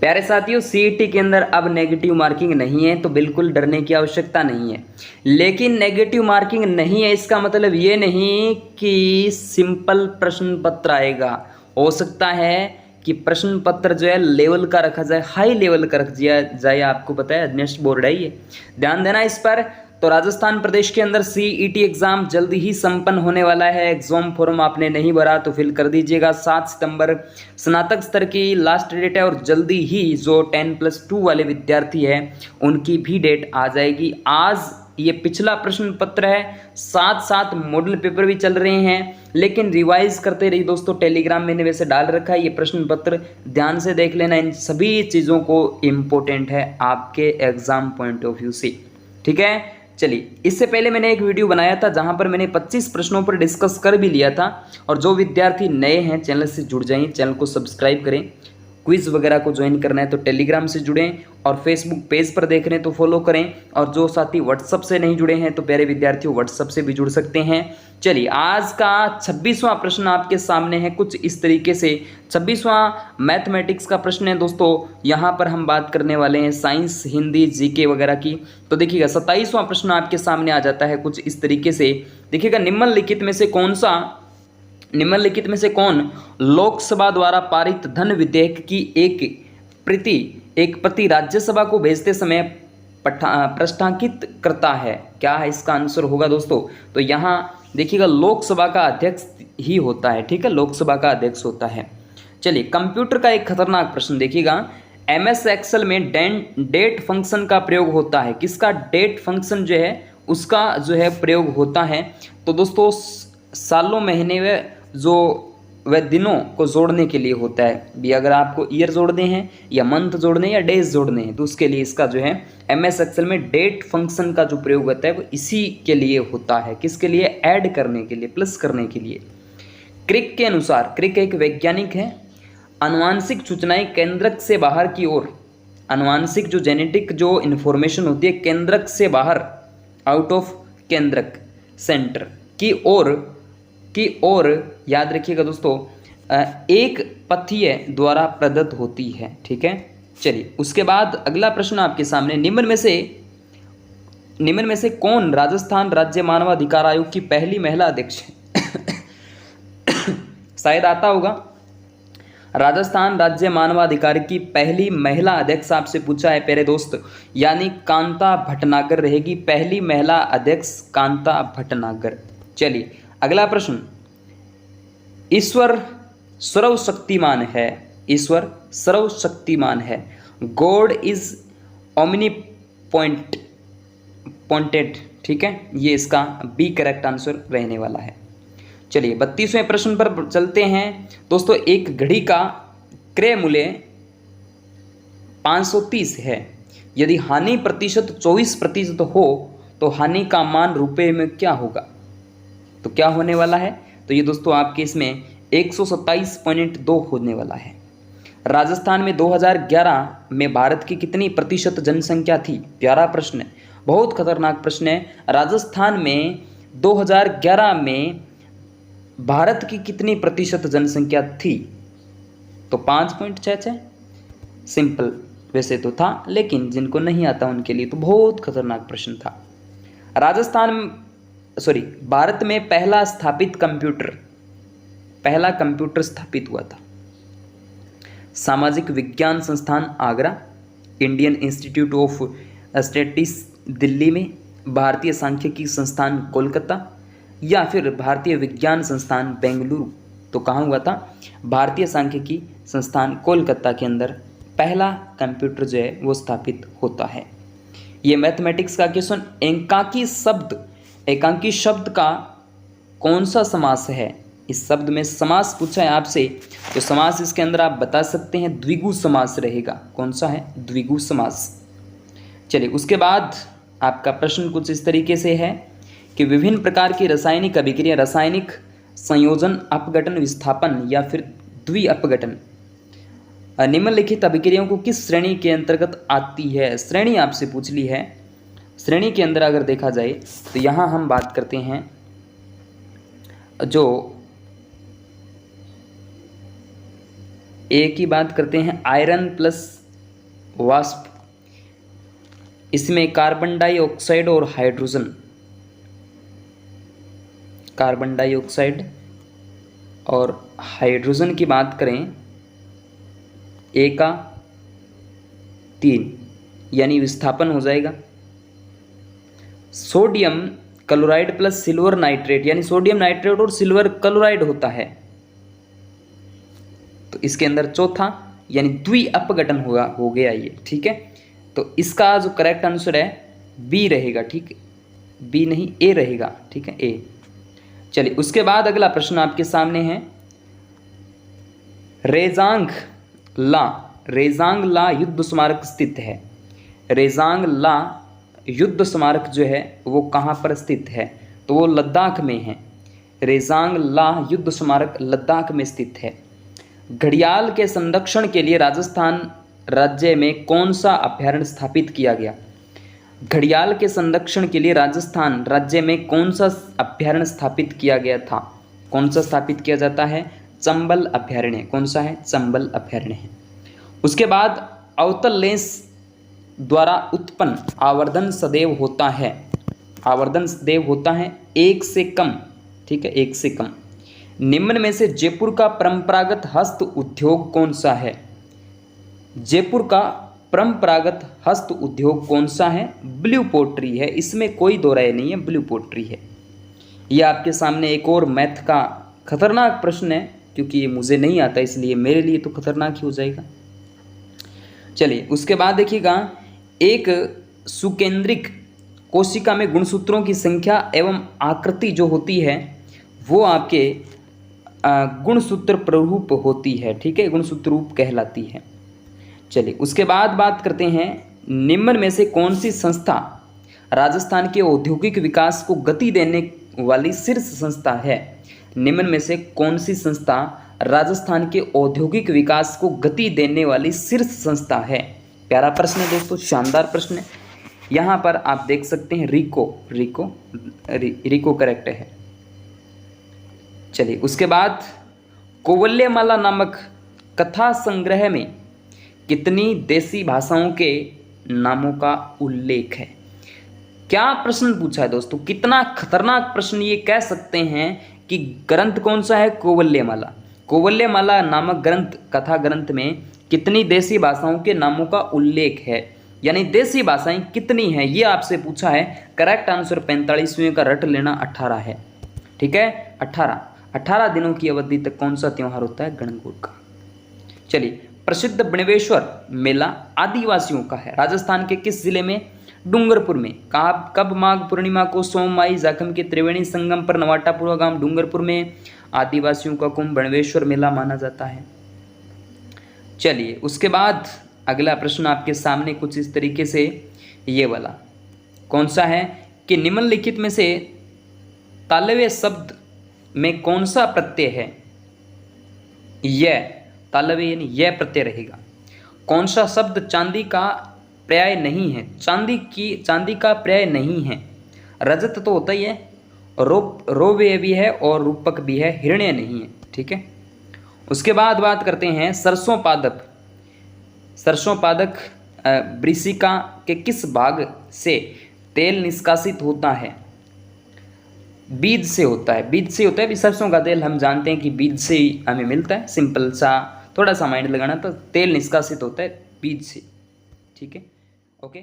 प्यारे साथियों, सीईटी के अंदर अब नेगेटिव मार्किंग नहीं है, तो बिल्कुल डरने की आवश्यकता नहीं है। लेकिन नेगेटिव मार्किंग नहीं है इसका मतलब ये नहीं कि सिंपल प्रश्न पत्र आएगा। हो सकता है कि प्रश्न पत्र जो है लेवल का रखा जाए, हाई लेवल का रख दिया जाए। आपको पता है नेक्स्ट बोर्ड है ये, ध्यान देना इस पर। तो राजस्थान प्रदेश के अंदर सीईटी एग्जाम जल्दी ही संपन्न होने वाला है। एग्जाम फॉर्म आपने नहीं भरा तो फिल कर दीजिएगा। 7 सितंबर स्नातक स्तर की लास्ट डेट है और जल्दी ही जो 10+2 वाले विद्यार्थी हैं उनकी भी डेट आ जाएगी। आज ये पिछला प्रश्न पत्र है, साथ साथ मॉडल पेपर भी चल रहे हैं, लेकिन रिवाइज करते रहिए दोस्तों। टेलीग्राम मैंने वैसे डाल रखा है, ये प्रश्न पत्र ध्यान से देख लेना। इन सभी चीज़ों को इम्पोर्टेंट है आपके एग्जाम पॉइंट ऑफ व्यू से, ठीक है। चलिए, इससे पहले मैंने एक वीडियो बनाया था जहां पर मैंने 25 प्रश्नों पर डिस्कस कर भी लिया था। और जो विद्यार्थी नए हैं चैनल से जुड़ जाइए, चैनल को सब्सक्राइब करें। क्विज वगैरह को ज्वाइन करना है तो टेलीग्राम से जुड़ें, और फेसबुक पेज पर देख रहे हैं तो फॉलो करें। और जो साथी व्हाट्सअप से नहीं जुड़े हैं तो प्यारे विद्यार्थियों व्हाट्सअप से भी जुड़ सकते हैं। चलिए, आज का 26वां प्रश्न आपके सामने है कुछ इस तरीके से। 26वां मैथमेटिक्स का प्रश्न है दोस्तों। यहाँ पर हम बात करने वाले हैं साइंस, हिंदी, जीके वगैरह की। तो देखिएगा 27वां प्रश्न आपके सामने आ जाता है कुछ इस तरीके से। देखिएगा, निम्नलिखित में से कौन लोकसभा द्वारा पारित धन विधेयक की एक प्रति राज्यसभा को भेजते समय प्रस्थापित करता है? क्या है इसका आंसर होगा दोस्तों? तो यहाँ देखिएगा लोकसभा का अध्यक्ष ही होता है, ठीक है, लोकसभा का अध्यक्ष होता है। चलिए, कंप्यूटर का एक खतरनाक प्रश्न देखिएगा। MS एक्सेल में डेट फंक्शन का प्रयोग होता है। किसका डेट फंक्शन जो है उसका जो है प्रयोग होता है? तो दोस्तों सालों, महीने व जो वह दिनों को जोड़ने के लिए होता है भी। अगर आपको ईयर जोड़ने हैं या मंथ जोड़ने हैं या डेज जोड़ने हैं तो उसके लिए इसका जो है MS एक्सेल में डेट फंक्शन का जो प्रयोग होता है वो इसी के लिए होता है। किसके लिए? ऐड करने के लिए, प्लस करने के लिए। क्रिक के अनुसार, क्रिक एक वैज्ञानिक है, आनुवांशिक सूचनाएं केंद्रक से बाहर की ओर, आनुवांशिक जो जेनेटिक जो इन्फॉर्मेशन होती है केंद्रक से बाहर, आउट ऑफ केंद्रक, सेंटर की ओर याद रखिएगा दोस्तों, एक पथीय द्वारा प्रदत्त होती है, ठीक है। चलिए, उसके बाद अगला प्रश्न आपके सामने। निम्न में से कौन राजस्थान राज्य मानवाधिकार आयोग की पहली महिला अध्यक्ष है? शायद आता होगा। राजस्थान राज्य मानवाधिकार की पहली महिला अध्यक्ष आपसे पूछा है प्यारे दोस्त, यानी कांता भटनागर रहेगी पहली महिला अध्यक्ष, कांता भटनागर। चलिए, अगला प्रश्न। ईश्वर सर्वशक्तिमान है, ईश्वर सर्वशक्तिमान है। गॉड इज ओमनीपोटेंट, ठीक है, ये इसका बी करेक्ट आंसर रहने वाला है। चलिए, 32वें प्रश्न पर चलते हैं दोस्तों। एक घड़ी का क्रय मूल्य 530 है। यदि हानि प्रतिशत 24% हो तो हानि का मान रुपए में क्या होगा? तो क्या होने वाला है? तो ये दोस्तों आपके इसमें 127.2 होने वाला है। राजस्थान में 2011 में भारत की कितनी प्रतिशत जनसंख्या थी? प्यारा प्रश्न है, बहुत खतरनाक प्रश्न है। राजस्थान में 2011 में भारत की कितनी प्रतिशत जनसंख्या थी? तो 5.66। सिंपल वैसे तो था, लेकिन जिनको नहीं आता उनके लिए तो बहुत खतरनाक प्रश्न था। भारत में पहला कंप्यूटर स्थापित हुआ था। सामाजिक विज्ञान संस्थान Agra, Indian institute of statistics Delhi में, भारतीय सांख्यिकी संस्थान कोलकाता, या फिर भारतीय विज्ञान संस्थान बेंगलुरु? तो कहाँ हुआ था? भारतीय सांख्यिकी संस्थान कोलकाता के अंदर पहला कंप्यूटर जो है वो स्थापित होता है। ये मैथमेटिक्स का क्वेश्चन। एकांकी शब्द का कौन सा समास है? इस शब्द में समास पूछा है आपसे, तो समास इसके अंदर आप बता सकते हैं द्विगु समास रहेगा। कौन सा है? द्विगु समास। चलिए, उसके बाद आपका प्रश्न कुछ इस तरीके से है कि विभिन्न प्रकार की रासायनिक अभिक्रिया, रासायनिक संयोजन, अपघटन, विस्थापन या फिर द्विअपघटन, निम्नलिखित अभिक्रियाओं को किस श्रेणी के अंतर्गत आती है? श्रेणी आपसे पूछ ली है। श्रेणी के अंदर अगर देखा जाए तो यहाँ हम बात करते हैं जो ए की बात करते हैं, आयरन प्लस वाष्प, इसमें कार्बन डाइऑक्साइड और हाइड्रोजन, कार्बन डाइऑक्साइड और हाइड्रोजन की बात करें, ए का 3 यानी विस्थापन हो जाएगा। Sodium chloride plus silver nitrate, यानी सोडियम नाइट्रेट और सिल्वर क्लोराइड होता है, तो इसके अंदर चौथा यानी द्वि अपघटन हो गया ये, ठीक है। तो इसका जो करेक्ट आंसर है बी रहेगा, ठीक है, बी नहीं ए रहेगा, ठीक है, ए। चलिए उसके बाद अगला प्रश्न आपके सामने है, रेजांग ला युद्ध स्मारक स्थित है। रेजांग ला युद्ध स्मारक जो है वो कहाँ पर स्थित है, तो वो लद्दाख में है। रेजांग ला युद्ध स्मारक लद्दाख में स्थित है। घड़ियाल के संरक्षण के लिए राजस्थान राज्य में कौन सा अभ्यारण्य स्थापित किया गया। घड़ियाल के संरक्षण के लिए राजस्थान राज्य में कौन सा अभ्यारण्य स्थापित किया गया था, कौन सा स्थापित किया जाता है, चंबल अभ्यारण्य। कौन सा है, चंबल अभ्यारण्य है। उसके बाद अवतल लेंस द्वारा उत्पन्न आवर्धन सदैव होता है, आवर्धन सदैव होता है 1 से कम, ठीक है, 1 से कम। निम्न में से जयपुर का परंपरागत हस्त उद्योग कौन सा है। जयपुर का परंपरागत हस्त उद्योग कौन सा है, ब्लू पोट्री है, इसमें कोई दो राय नहीं है, ब्लू पोट्री है। यह आपके सामने एक और मैथ का खतरनाक प्रश्न है, क्योंकि ये मुझे नहीं आता इसलिए मेरे लिए तो खतरनाक ही हो जाएगा। चलिए उसके बाद देखिएगा, एक सुकेंद्रिक कोशिका में गुणसूत्रों की संख्या एवं आकृति जो होती है वो आपके गुणसूत्र प्ररूप होती है, ठीक है, गुणसूत्र रूप कहलाती है। चलिए उसके बाद बात करते हैं, निम्न में से कौन सी संस्था राजस्थान के औद्योगिक विकास को गति देने वाली शीर्ष संस्था है। निम्न में से कौन सी संस्था राजस्थान के औद्योगिक विकास को गति देने वाली शीर्ष संस्था है। प्यारा प्रश्न है दोस्तों, शानदार प्रश्न है। यहाँ पर आप देख सकते हैं रिको करेक्ट है। चलिए उसके बाद, कोवल्यमाला नामक कथा संग्रह में कितनी देसी भाषाओं के नामों का उल्लेख है। क्या प्रश्न पूछा है दोस्तों, कितना खतरनाक प्रश्न ये कह सकते हैं कि ग्रंथ कौन सा है, कोवल्यमाला। कोवल्यमाला नामक ग्रंथ, कथा ग्रंथ में कितनी देसी भाषाओं के नामों का उल्लेख है, यानी देसी भाषाएं कितनी हैं, ये आपसे पूछा है। करेक्ट आंसर 45वें का रट लेना 18 है, ठीक है, 18 दिनों की अवधि तक कौन सा त्यौहार होता है, गणगौर का। चलिए, प्रसिद्ध बणवेश्वर मेला आदिवासियों का है, राजस्थान के किस जिले में, डूंगरपुर में। कब माघ पूर्णिमा को सोमवाई जाखम के त्रिवेणी संगम पर नवाटापुरा गांव डूंगरपुर में आदिवासियों का कुंभ बणवेश्वर मेला माना जाता है। चलिए उसके बाद अगला प्रश्न आपके सामने कुछ इस तरीके से, ये वाला कौन सा है कि निम्नलिखित में से तालव्य शब्द में कौन सा प्रत्यय है। यह तालव्य यानी यह प्रत्यय रहेगा। कौन सा शब्द चांदी का पर्याय नहीं है, चांदी का पर्याय नहीं है। रजत तो होता ही है, रोव्य भी है और रूपक भी है, हिरण्य नहीं है, ठीक है। उसके बाद बात करते हैं सरसों पादक वृषिका के किस भाग से तेल निष्कासित होता है। बीज से होता है। सरसों का तेल हम जानते हैं कि बीज से ही हमें मिलता है, सिंपल सा, थोड़ा सा माइंड लगाना, तो तेल निष्कासित होता है बीज से, ठीक है, ओके।